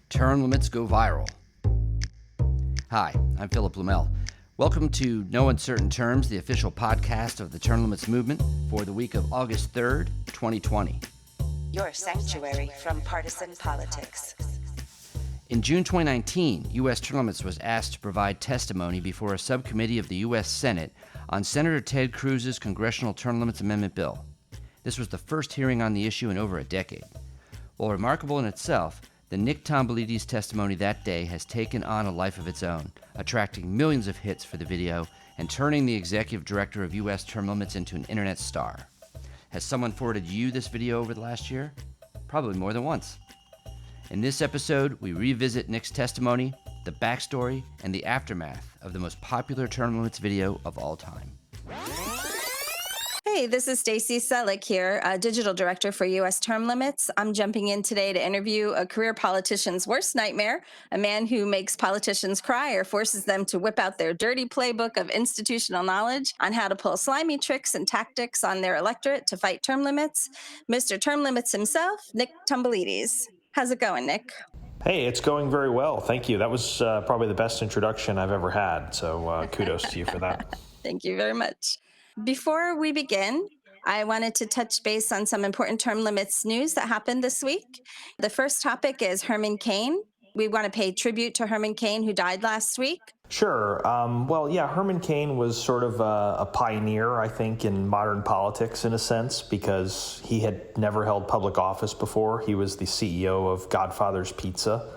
Term limits go viral. Hi, I'm Philip Blumel. Welcome to No Uncertain Terms, the official podcast of the term limits movement for the week of August 3rd, 2020. Your sanctuary from partisan politics. In June 2019, U.S. term limits was asked to provide testimony before a subcommittee of the U.S. Senate on Senator Ted Cruz's Congressional Term Limits Amendment bill. This was the first hearing on the issue in over a decade. While remarkable in itself, the Nick Tomboulides testimony that day has taken on a life of its own, attracting millions of hits for the video and turning the executive director of U.S. term limits into an internet star. Has someone forwarded you this video over the last year? Probably more than once. In this episode, we revisit Nick's testimony, the backstory, and the aftermath of the most popular term limits video of all time. Hey, this is Stacey Selleck here, Digital Director for U.S. Term Limits. I'm jumping in today to interview a career politician's worst nightmare, a man who makes politicians cry or forces them to whip out their dirty playbook of institutional knowledge on how to pull slimy tricks and tactics on their electorate to fight term limits, Mr. Term Limits himself, Nick Tomboulides. How's it going, Nick? Hey, it's going very well. Thank you. That was probably the best introduction I've ever had, so kudos to you for that. Thank you very much. Before we begin, I wanted to touch base on some important term limits news that happened this week. The first topic is Herman Cain. We want to pay tribute to Herman Cain, who died last week. Sure. Herman Cain was sort of a pioneer, I think, in modern politics in a sense, because he had never held public office before. He was the CEO of Godfather's Pizza.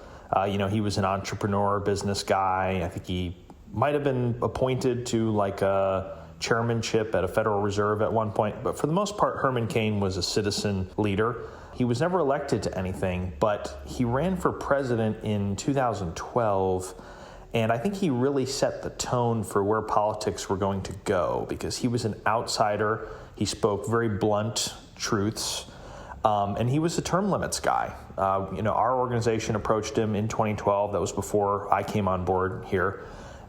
He was an entrepreneur, business guy. I think he might have been appointed to like a chairmanship at a Federal Reserve at one point. But for the most part, Herman Cain was a citizen leader. He was never elected to anything, but he ran for president in 2012. And I think he really set the tone for where politics were going to go because he was an outsider. He spoke very blunt truths. And he was a term limits guy. Our organization approached him in 2012. That was before I came on board here.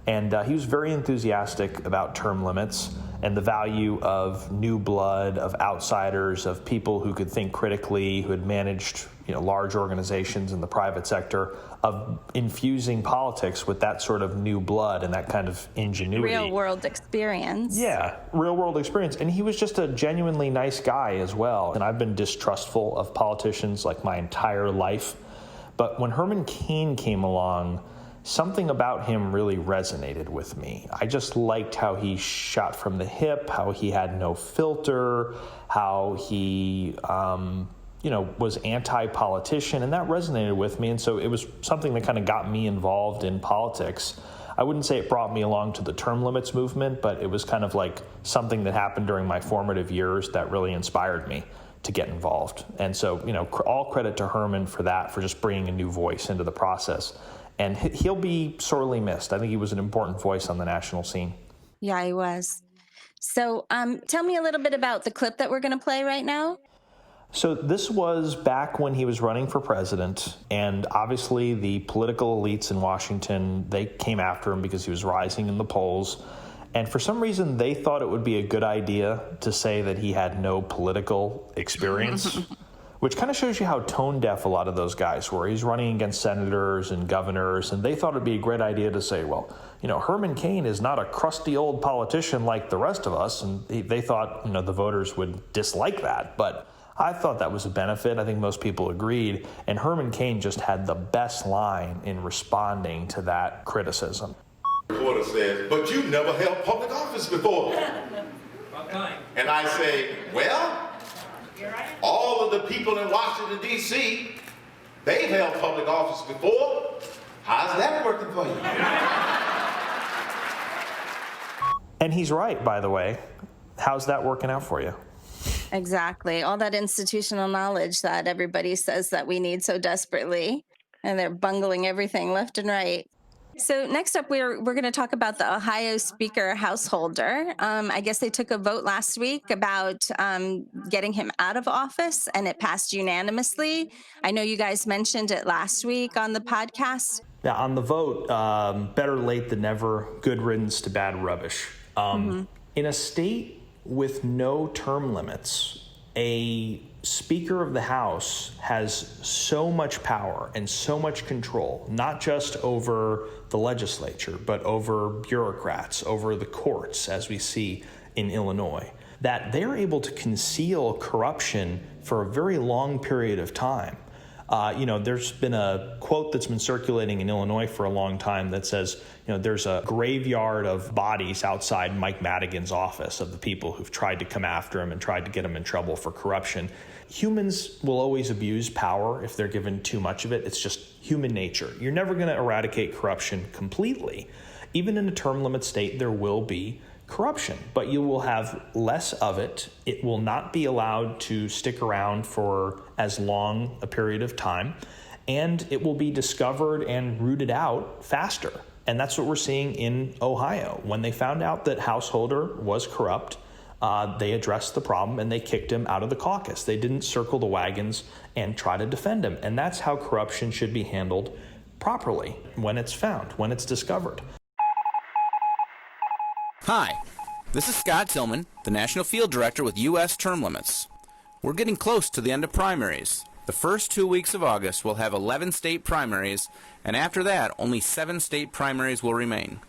And he was very enthusiastic about term limits and the value of new blood, of outsiders, of people who could think critically, who had managed large organizations in the private sector, of infusing politics with that sort of new blood and that kind of ingenuity. Real world experience. Yeah, real world experience. And he was just a genuinely nice guy as well. And I've been distrustful of politicians like my entire life. But when Herman Cain came along, something about him really resonated with me. I just liked how he shot from the hip, how he had no filter, how he, was anti-politician, and that resonated with me. And so it was something that kind of got me involved in politics. I wouldn't say it brought me along to the term limits movement, but it was kind of like something that happened during my formative years that really inspired me to get involved. And so, all credit to Herman for that, for just bringing a new voice into the process. And he'll be sorely missed. I think he was an important voice on the national scene. Yeah, he was. So tell me a little bit about the clip that we're going to play right now. So this was back when he was running for president. And obviously the political elites in Washington, they came after him because he was rising in the polls. And for some reason, they thought it would be a good idea to say that he had no political experience. Which kind of shows you how tone deaf a lot of those guys were. He's running against senators and governors, and they thought it'd be a great idea to say, well, Herman Cain is not a crusty old politician like the rest of us. And they thought, the voters would dislike that. But I thought that was a benefit. I think most people agreed. And Herman Cain just had the best line in responding to that criticism. The reporter says, but you never held public office before. And I say, well, all of the people in Washington, D.C., they've held public office before. How's that working for you? And he's right, by the way. How's that working out for you? Exactly. All that institutional knowledge that everybody says that we need so desperately, and they're bungling everything left and right. So next up, we're going to talk about the Ohio Speaker Householder. I guess they took a vote last week about getting him out of office, and it passed unanimously. I know you guys mentioned it last week on the podcast. Yeah, on the vote, better late than never, good riddance to bad rubbish. In a state with no term limits, a Speaker of the House has so much power and so much control, not just over the legislature, but over bureaucrats, over the courts, as we see in Illinois, that they're able to conceal corruption for a very long period of time. There's been a quote that's been circulating in Illinois for a long time that says, there's a graveyard of bodies outside Mike Madigan's office of the people who've tried to come after him and tried to get him in trouble for corruption. Humans will always abuse power if they're given too much of it. It's just human nature. You're never going to eradicate corruption completely. Even in a term limit state, there will be corruption, but you will have less of it. It will not be allowed to stick around for as long a period of time, and it will be discovered and rooted out faster. And that's what we're seeing in Ohio. When they found out that Householder was corrupt, they addressed the problem and they kicked him out of the caucus. They didn't circle the wagons and try to defend him. And that's how corruption should be handled properly when it's found, when it's discovered. Hi, this is Scott Tillman, the National Field Director with U.S. Term Limits. We're getting close to the end of primaries. The first 2 weeks of August will have 11 state primaries, and after that, only 7 state primaries will remain.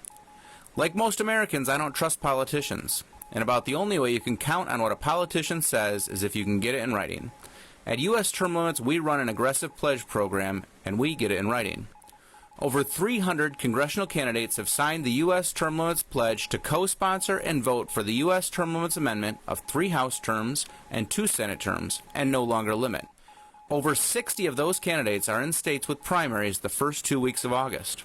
Like most Americans, I don't trust politicians, and about the only way you can count on what a politician says is if you can get it in writing. At U.S. Term Limits, we run an aggressive pledge program, and we get it in writing. Over 300 congressional candidates have signed the U.S. Term Limits Pledge to co-sponsor and vote for the U.S. Term Limits Amendment of 3 House terms and 2 Senate terms, and no longer limit. Over 60 of those candidates are in states with primaries the first 2 weeks of August.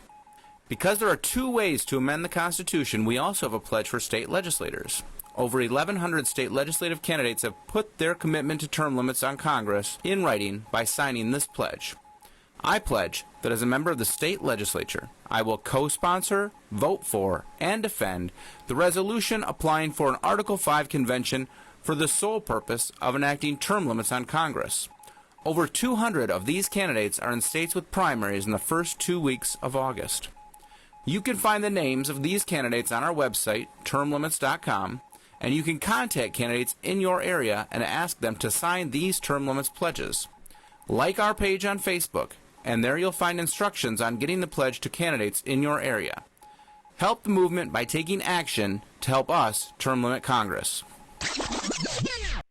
Because there are 2 ways to amend the Constitution, we also have a pledge for state legislators. Over 1,100 state legislative candidates have put their commitment to term limits on Congress in writing by signing this pledge. I pledge that as a member of the state legislature, I will co-sponsor, vote for, and defend the resolution applying for an Article 5 convention for the sole purpose of enacting term limits on Congress. Over 200 of these candidates are in states with primaries in the first 2 weeks of August. You can find the names of these candidates on our website, termlimits.com, and you can contact candidates in your area and ask them to sign these term limits pledges. Like our page on Facebook, and there you'll find instructions on getting the pledge to candidates in your area. Help the movement by taking action to help us term limit Congress.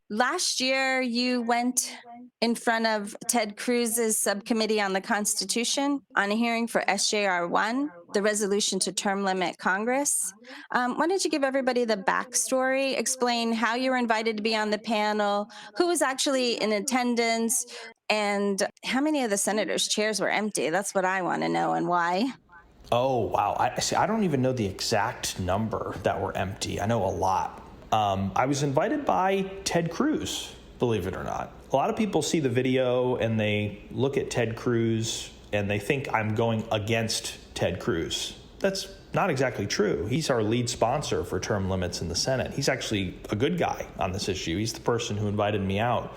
Last year, you went in front of Ted Cruz's subcommittee on the Constitution on a hearing for SJR 1, the resolution to term limit Congress. Why don't you give everybody the backstory, explain how you were invited to be on the panel, who was actually in attendance, and how many of the senators' chairs were empty? That's what I want to know, and why. Oh, wow. I don't even know the exact number that were empty. I know a lot. I was invited by Ted Cruz, believe it or not. A lot of people see the video and they look at Ted Cruz and they think I'm going against Ted Cruz. That's not exactly true. He's our lead sponsor for term limits in the Senate. He's actually a good guy on this issue. He's the person who invited me out.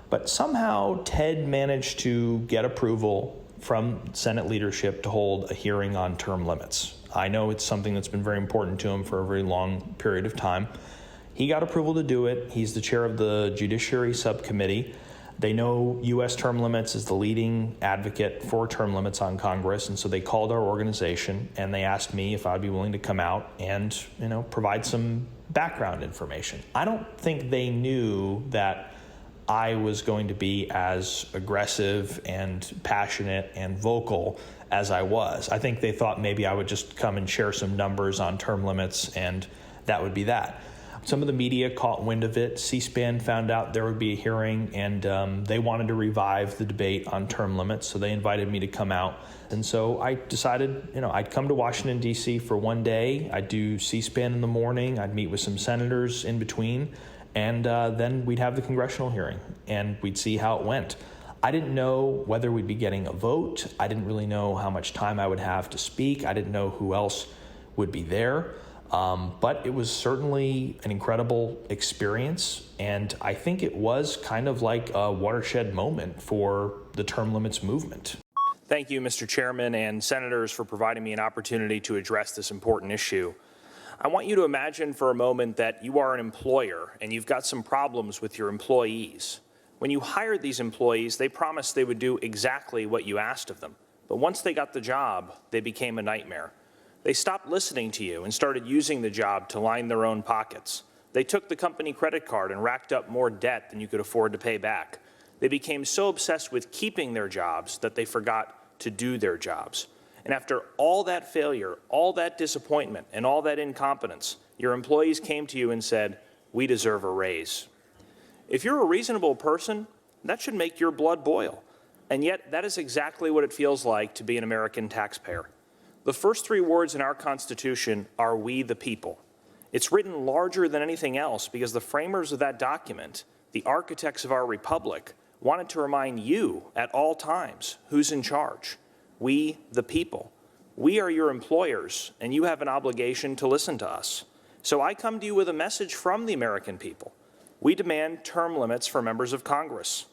But somehow Ted managed to get approval from Senate leadership to hold a hearing on term limits. I know it's something that's been very important to him for a very long period of time. He got approval to do it. He's the chair of the Judiciary Subcommittee. They know U.S. term limits is the leading advocate for term limits on Congress, and so they called our organization and they asked me if I'd be willing to come out and, provide some background information. I don't think they knew that I was going to be as aggressive and passionate and vocal as I was. I think they thought maybe I would just come and share some numbers on term limits and that would be that. Some of the media caught wind of it. C-SPAN found out there would be a hearing, and they wanted to revive the debate on term limits, so they invited me to come out. And so I decided, I'd come to Washington, D.C. for one day. I'd do C-SPAN in the morning. I'd meet with some senators in between, and then we'd have the congressional hearing, and we'd see how it went. I didn't know whether we'd be getting a vote. I didn't really know how much time I would have to speak. I didn't know who else would be there. But it was certainly an incredible experience, and I think it was kind of like a watershed moment for the term limits movement. Thank you, Mr. Chairman and Senators, for providing me an opportunity to address this important issue. I want you to imagine for a moment that you are an employer and you've got some problems with your employees. When you hired these employees, they promised they would do exactly what you asked of them. But once they got the job, they became a nightmare. They stopped listening to you and started using the job to line their own pockets. They took the company credit card and racked up more debt than you could afford to pay back. They became so obsessed with keeping their jobs that they forgot to do their jobs. And after all that failure, all that disappointment, and all that incompetence, your employees came to you and said, "We deserve a raise." If you're a reasonable person, that should make your blood boil. And yet, that is exactly what it feels like to be an American taxpayer. The first three words in our Constitution are "we the people." It's written larger than anything else because the framers of that document, the architects of our republic, wanted to remind you at all times who's in charge. We, the people. We are your employers, and you have an obligation to listen to us. So I come to you with a message from the American people. We demand term limits for members of Congress.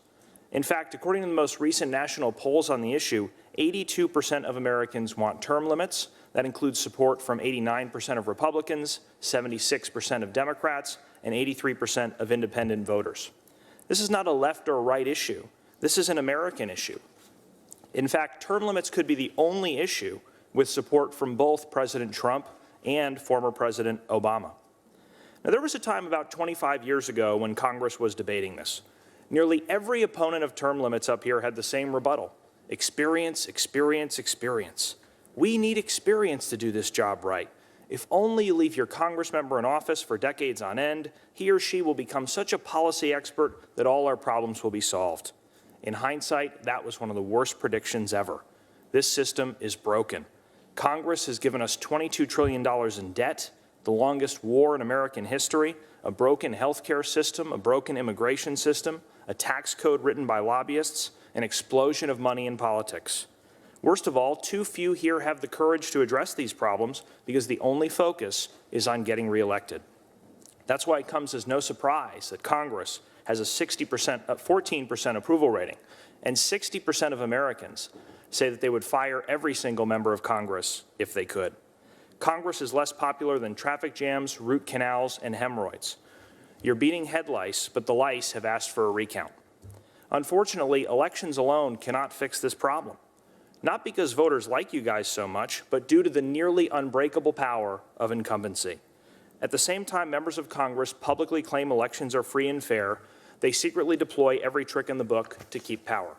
In fact, according to the most recent national polls on the issue, 82% of Americans want term limits. That includes support from 89% of Republicans, 76% of Democrats, and 83% of independent voters. This is not a left or right issue. This is an American issue. In fact, term limits could be the only issue with support from both President Trump and former President Obama. Now, there was a time about 25 years ago when Congress was debating this. Nearly every opponent of term limits up here had the same rebuttal: experience, experience, experience. We need experience to do this job right. If only you leave your Congress member in office for decades on end, he or she will become such a policy expert that all our problems will be solved. In hindsight, that was one of the worst predictions ever. This system is broken. Congress has given us $22 trillion in debt, the longest war in American history, a broken healthcare system, a broken immigration system, a tax code written by lobbyists, an explosion of money in politics. Worst of all, too few here have the courage to address these problems because the only focus is on getting reelected. That's why it comes as no surprise that Congress has a 14% approval rating, and 60% of Americans say that they would fire every single member of Congress if they could. Congress is less popular than traffic jams, root canals, and hemorrhoids. You're beating head lice, but the lice have asked for a recount. Unfortunately, elections alone cannot fix this problem. Not because voters like you guys so much, but due to the nearly unbreakable power of incumbency. At the same time members of Congress publicly claim elections are free and fair, they secretly deploy every trick in the book to keep power.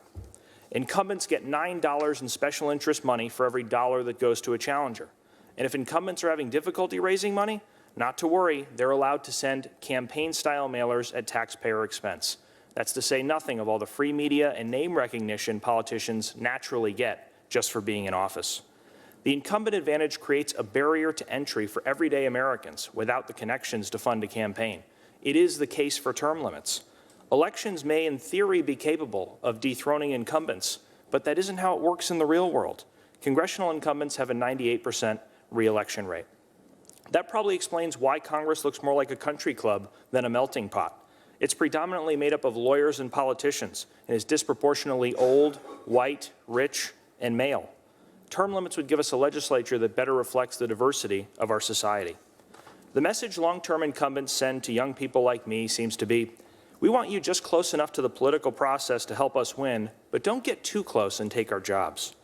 Incumbents get $9 in special interest money for every dollar that goes to a challenger. And if incumbents are having difficulty raising money, not to worry, they're allowed to send campaign-style mailers at taxpayer expense. That's to say nothing of all the free media and name recognition politicians naturally get just for being in office. The incumbent advantage creates a barrier to entry for everyday Americans without the connections to fund a campaign. It is the case for term limits. Elections may, in theory, be capable of dethroning incumbents, but that isn't how it works in the real world. Congressional incumbents have a 98% re-election rate. That probably explains why Congress looks more like a country club than a melting pot. It's predominantly made up of lawyers and politicians, and is disproportionately old, white, rich, and male. Term limits would give us a legislature that better reflects the diversity of our society. The message long-term incumbents send to young people like me seems to be, we want you just close enough to the political process to help us win, but don't get too close and take our jobs.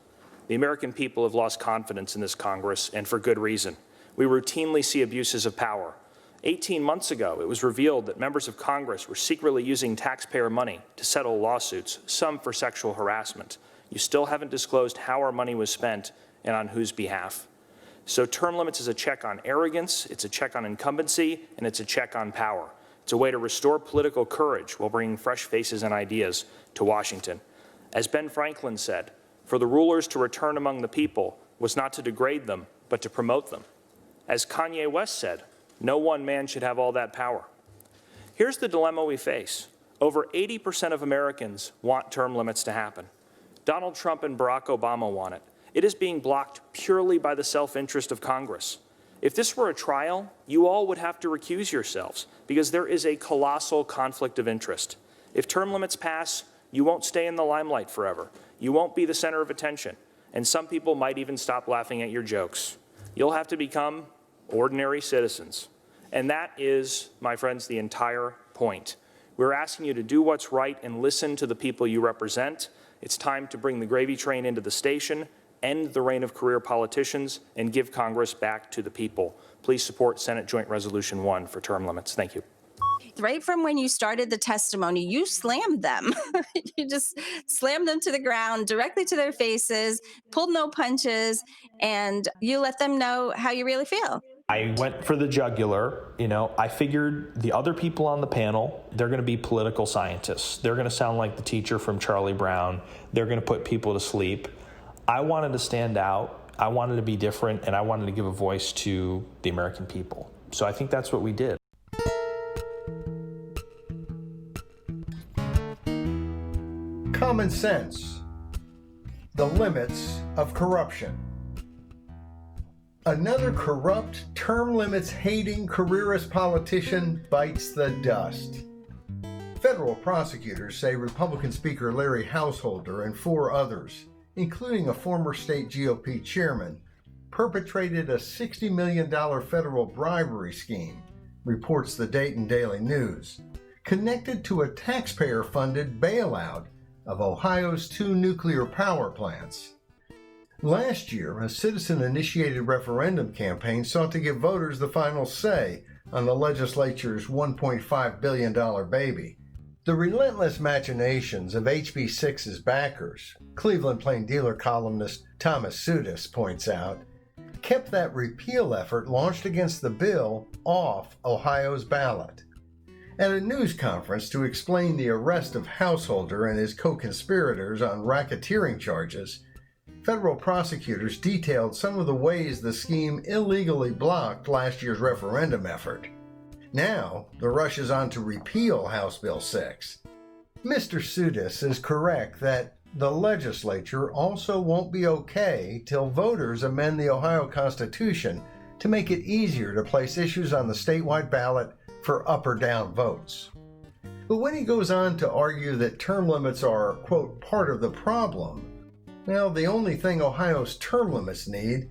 The American people have lost confidence in this Congress, and for good reason. We routinely see abuses of power. 18 months ago, it was revealed that members of Congress were secretly using taxpayer money to settle lawsuits, some for sexual harassment. You still haven't disclosed how our money was spent and on whose behalf. So term limits is a check on arrogance, it's a check on incumbency, and it's a check on power. It's a way to restore political courage while bringing fresh faces and ideas to Washington. As Ben Franklin said, for the rulers to return among the people was not to degrade them, but to promote them. As Kanye West said, no one man should have all that power. Here's the dilemma we face. Over 80% of Americans want term limits to happen. Donald Trump and Barack Obama want it. It is being blocked purely by the self-interest of Congress. If this were a trial, you all would have to recuse yourselves because there is a colossal conflict of interest. If term limits pass, you won't stay in the limelight forever. You won't be the center of attention, and some people might even stop laughing at your jokes. You'll have to become, ordinary citizens. And that is, my friends, the entire point. We're asking you to do what's right and listen to the people you represent. It's time to bring the gravy train into the station, end the reign of career politicians, and give Congress back to the people. Please support Senate Joint Resolution 1 for term limits. Thank you. Right from when you started the testimony, you slammed them. You just slammed them to the ground, directly to their faces, pulled no punches, and you let them know how you really feel. I went for the jugular. I figured the other people on the panel, they're going to be political scientists. They're going to sound like the teacher from Charlie Brown. They're going to put people to sleep. I wanted to stand out. I wanted to be different, and I wanted to give a voice to the American people. So I think that's what we did. Common sense. The limits of corruption. Another corrupt, term limits hating careerist politician bites the dust. Federal prosecutors say Republican Speaker Larry Householder and 4 others, including a former state GOP chairman, perpetrated a $60 million federal bribery scheme, reports the Dayton Daily News, connected to a taxpayer-funded bailout of Ohio's 2 nuclear power plants. Last year, a citizen-initiated referendum campaign sought to give voters the final say on the legislature's $1.5 billion baby. The relentless machinations of HB 6's backers, Cleveland Plain Dealer columnist Thomas Sudis points out, kept that repeal effort launched against the bill off Ohio's ballot. At a news conference to explain the arrest of Householder and his co-conspirators on racketeering charges, federal prosecutors detailed some of the ways the scheme illegally blocked last year's referendum effort. Now, the rush is on to repeal House Bill 6. Mr. Sudis is correct that the legislature also won't be okay till voters amend the Ohio Constitution to make it easier to place issues on the statewide ballot for up or down votes. But when he goes on to argue that term limits are, quote, part of the problem, well, the only thing Ohio's term limits need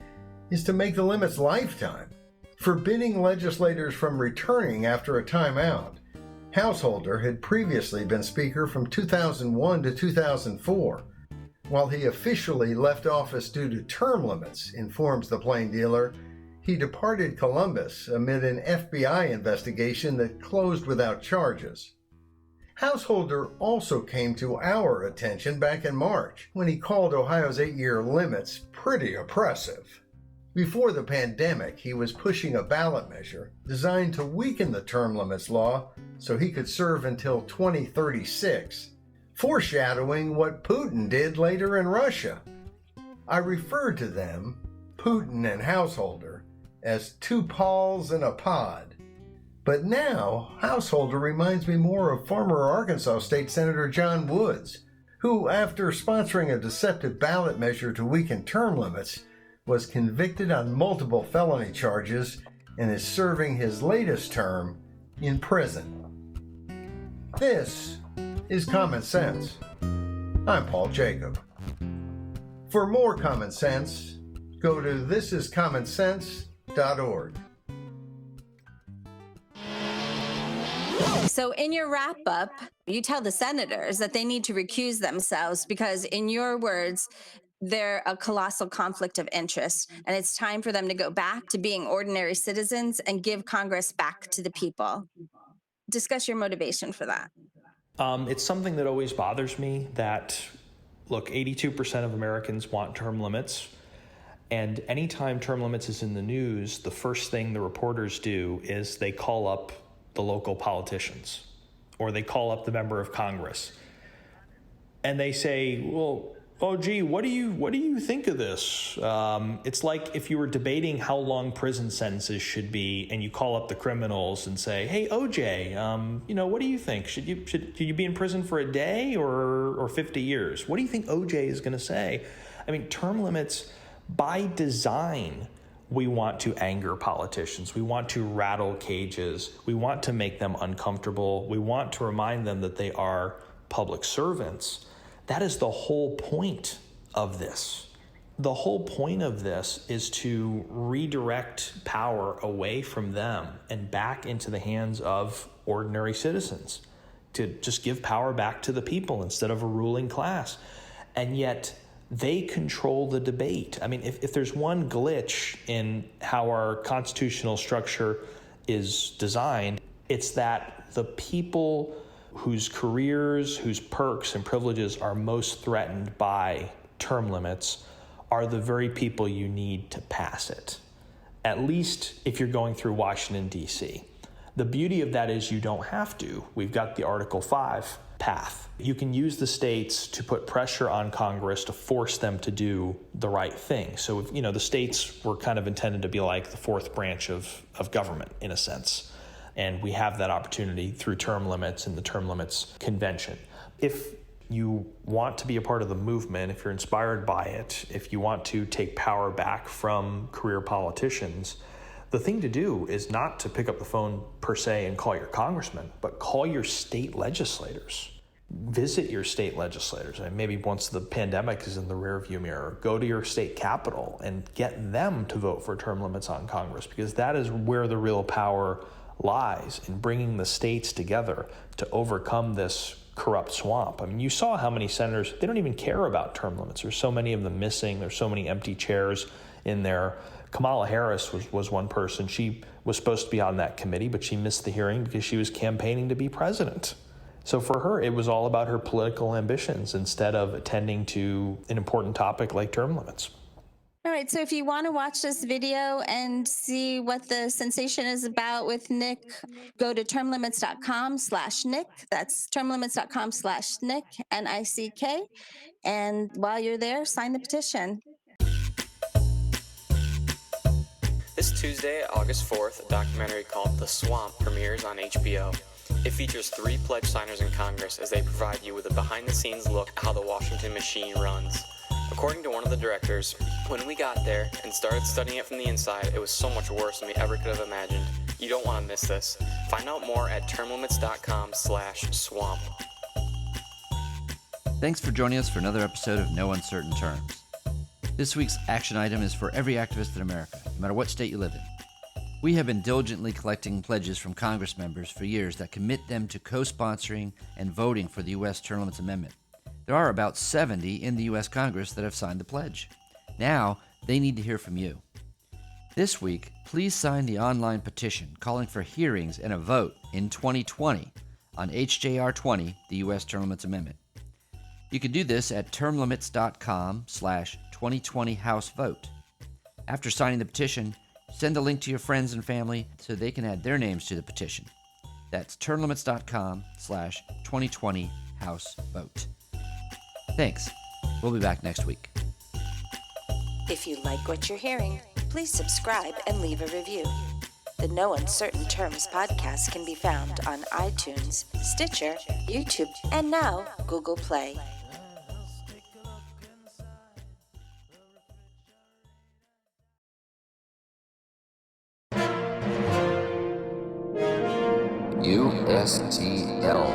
is to make the limits lifetime, forbidding legislators from returning after a timeout. Householder had previously been Speaker from 2001 to 2004. While he officially left office due to term limits, informs the Plain Dealer, he departed Columbus amid an FBI investigation that closed without charges. Householder also came to our attention back in March when he called Ohio's 8-year limits pretty oppressive. Before the pandemic, he was pushing a ballot measure designed to weaken the term limits law so he could serve until 2036, foreshadowing what Putin did later in Russia. I referred to them, Putin and Householder, as 2 Pauls in a pod. But now, Householder reminds me more of former Arkansas State Senator John Woods, who, after sponsoring a deceptive ballot measure to weaken term limits, was convicted on multiple felony charges and is serving his latest term in prison. This is Common Sense. I'm Paul Jacob. For more Common Sense, go to thisiscommonsense.org. So in your wrap up, you tell the senators that they need to recuse themselves because, in your words, they're a colossal conflict of interest, and it's time for them to go back to being ordinary citizens and give Congress back to the people. Discuss your motivation for that. It's something that always bothers me that, look, 82% of Americans want term limits. And anytime term limits is in the news, the first thing the reporters do is they call up the local politicians or they call up the member of Congress. And they say, well, oh, gee, what do you think of this? It's like if you were debating how long prison sentences should be, and you call up the criminals and say, "Hey, OJ, what do you think? Should you be in prison for a day or 50 years? What do you think OJ is going to say?" I mean, term limits, by design, we want to anger politicians. We want to rattle cages. We want to make them uncomfortable. We want to remind them that they are public servants. That is the whole point of this. The whole point of this is to redirect power away from them and back into the hands of ordinary citizens, to just give power back to the people instead of a ruling class. And yet they control the debate. I mean, if there's one glitch in how our constitutional structure is designed, it's that the people whose careers, whose perks and privileges are most threatened by term limits are the very people you need to pass it, at least if you're going through Washington, D.C. The beauty of that is you don't have to. We've got the Article 5 path. You can use the states to put pressure on Congress to force them to do the right thing. So, the states were kind of intended to be like the fourth branch of government, in a sense. And we have that opportunity through term limits and the term limits convention. If you want to be a part of the movement, if you're inspired by it, if you want to take power back from career politicians, the thing to do is not to pick up the phone per se and call your congressman, but call your state legislators. Visit your state legislators. And maybe once the pandemic is in the rearview mirror, go to your state capital and get them to vote for term limits on Congress, because that is where the real power lies, in bringing the states together to overcome this corrupt swamp. I mean, you saw how many senators, they don't even care about term limits. There's so many of them missing. There's so many empty chairs in there. Kamala Harris was one person. She was supposed to be on that committee, but she missed the hearing because she was campaigning to be president. So for her, it was all about her political ambitions instead of attending to an important topic like term limits. All right, so if you want to watch this video and see what the sensation is about with Nick, go to termlimits.com/Nick. That's termlimits.com/Nick, Nick. And while you're there, sign the petition. This Tuesday, August 4th, a documentary called The Swamp premieres on HBO. It features 3 pledge signers in Congress as they provide you with a behind-the-scenes look at how the Washington machine runs. According to one of the directors, when we got there and started studying it from the inside, it was so much worse than we ever could have imagined. You don't want to miss this. Find out more at termlimits.com/swamp. Thanks for joining us for another episode of No Uncertain Terms. This week's action item is for every activist in America, no matter what state you live in. We have been diligently collecting pledges from Congress members for years that commit them to co-sponsoring and voting for the U.S. Term Limits Amendment. There are about 70 in the U.S. Congress that have signed the pledge. Now, they need to hear from you. This week, please sign the online petition calling for hearings and a vote in 2020 on HJR 20, the U.S. Term Limits Amendment. You can do this at termlimits.com/2020 House Vote. After signing the petition, send a link to your friends and family so they can add their names to the petition. That's termlimits.com/2020 House Vote. Thanks. We'll be back next week. If you like what you're hearing, please subscribe and leave a review. The No Uncertain Terms podcast can be found on iTunes, Stitcher, YouTube, and now Google Play. USTL.